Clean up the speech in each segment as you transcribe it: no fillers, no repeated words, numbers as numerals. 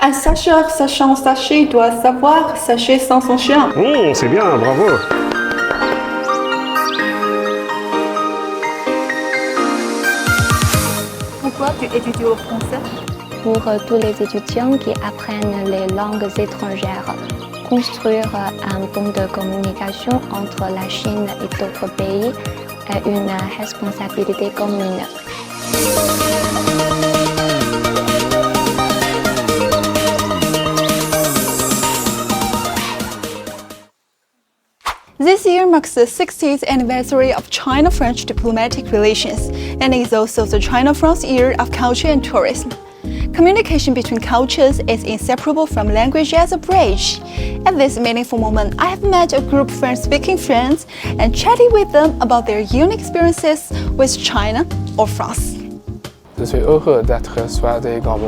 Un sacheur sachant sacher doit savoir sacher sans son chien. C'est bien, bravo. Pourquoi tu étudies le français? Pour tous les étudiants qui apprennent les langues étrangères, construire un pont de communication entre la Chine et d'autres pays est une responsabilité commune. This year marks the 60th anniversary of China-French diplomatic relations, and is also the China-France Year of Culture and Tourism. Communication between cultures is inseparable from language as a bridge. At this meaningful moment, I have met a group of French-speaking friends and chatted with them about their unique experiences with China or France. Je suis heureux d'être souhaité comme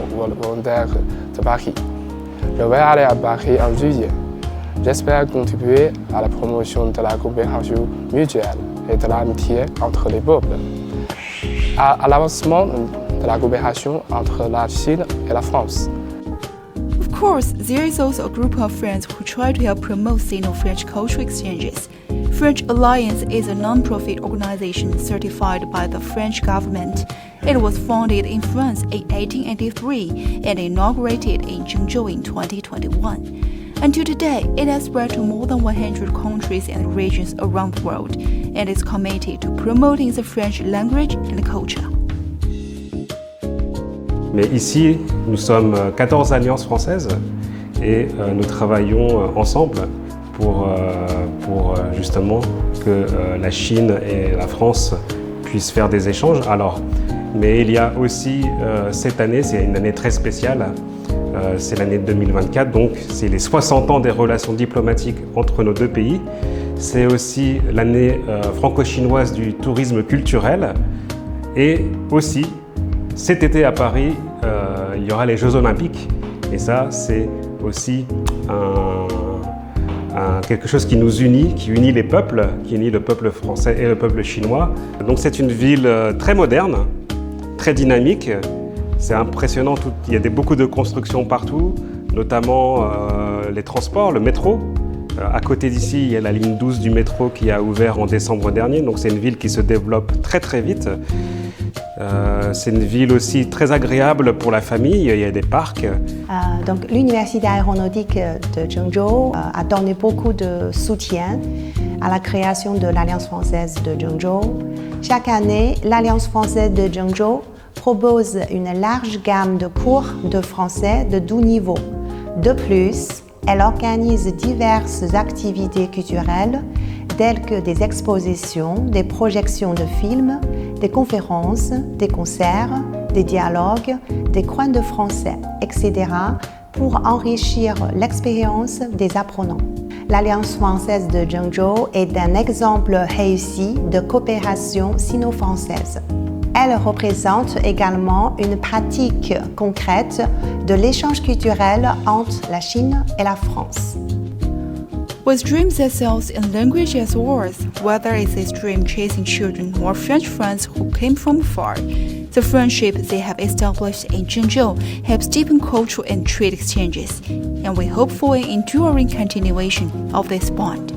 volontaire de Paris. Je vais aller à Paris en juillet. J'espère contribuer à la promotion de la coopération mutuelle et de l'amitié entre les peuples, à l'avancement de la coopération entre la Chine et la France. Of course, there is also a group of friends who try to help promote Sino-French cultural exchanges. French Alliance is a non-profit organization certified by the French government. It was founded in France in 1883 and inaugurated in Zhengzhou in 2021. Until today, it has spread to more than 100 countries and regions around the world, and is committed to promoting the French language and culture. Mais ici, nous sommes 14 alliances françaises et nous travaillons ensemble pour justement que la Chine et la France puissent faire des échanges. Mais il y a aussi cette année, c'est une année très spéciale. C'est l'année 2024, donc c'est les 60 ans des relations diplomatiques entre nos deux pays. C'est aussi l'année franco-chinoise du tourisme culturel. Et aussi, cet été à Paris, il y aura les Jeux Olympiques. Et ça, c'est aussi quelque chose qui nous unit, qui unit les peuples, qui unit le peuple français et le peuple chinois. Donc c'est une ville très moderne, très dynamique. C'est impressionnant, il y a beaucoup de constructions partout, notamment les transports, le métro. À côté d'ici, il y a la ligne 12 du métro qui a ouvert en décembre dernier, donc c'est une ville qui se développe très très vite. C'est une ville aussi très agréable pour la famille, il y a des parcs. Donc l'Université aéronautique de Zhengzhou a donné beaucoup de soutien à la création de l'Alliance française de Zhengzhou. Chaque année, l'Alliance française de Zhengzhou propose une large gamme de cours de français de tout niveau. De plus, elle organise diverses activités culturelles telles que des expositions, des projections de films, des conférences, des concerts, des dialogues, des coins de français, etc. pour enrichir l'expérience des apprenants. L'Alliance française de Zhengzhou est un exemple réussi de coopération sino-française. Elle représente également une pratique concrète de l'échange culturel entre la Chine et la France. With dreams as sells in language as words, whether it's a dream chasing children or French friends who came from afar, the friendship they have established in Zhengzhou helps deepen cultural and trade exchanges, and we hope for an enduring continuation of this bond.